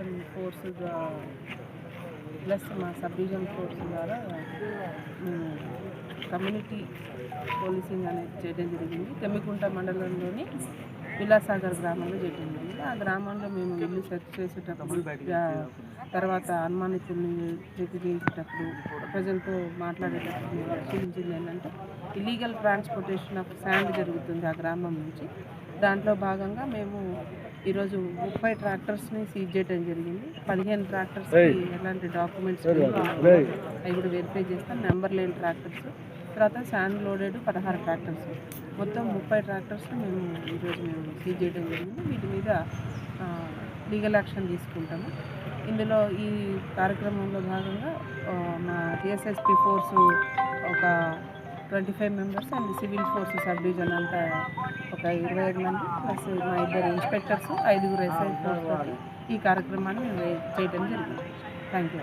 Division force plus మా sub division force ద్వారా మేము కమ్యూనిటీ పోలీసింగ్ అనేది చేయడం జరిగింది. తెమ్మికుంట మండలంలోని విలాసాగర్ గ్రామంలో చేయడం జరిగింది. ఆ గ్రామంలో మేము ఇల్లు సెర్చ్ చేసేటప్పుడు, తర్వాత అనుమానితుల్ని చెక్ చేసేటప్పుడు, ప్రజలతో మాట్లాడేటప్పుడు మేము పరిశీలించింది ఏంటంటే ఇల్లీగల్ ట్రాన్స్పోర్టేషన్ ఆఫ్ శాండ్ జరుగుతుంది ఆ గ్రామం నుంచి. దాంట్లో భాగంగా మేము ఈరోజు 30 ట్రాక్టర్స్ని సీజ్ చేయడం జరిగింది. 15 ట్రాక్టర్స్కి ఎలాంటి డాక్యుమెంట్స్ అవి కూడా వెరిఫై చేస్తాం. నెంబర్ లేని ట్రాక్టర్స్, తర్వాత శాండ్ లోడెడ్ 16 ట్రాక్టర్స్, మొత్తం 30 ట్రాక్టర్స్ని ఈరోజు మేము సీజ్ చేయడం జరిగింది. వీటి మీద లీగల్ యాక్షన్ తీసుకుంటాము. ఇందులో ఈ కార్యక్రమంలో భాగంగా మా టీఎస్ఎస్పీ ఫోర్స్ ఒక 25 members and civil force sub division అంతా ఒక 25 మంది ప్లస్ మా 2 ఇన్స్పెక్టర్స్, 5 ఎస్ఐ ఫోర్స్ ఈ కార్యక్రమాన్ని మేము చేయడం జరిగింది. Thank you.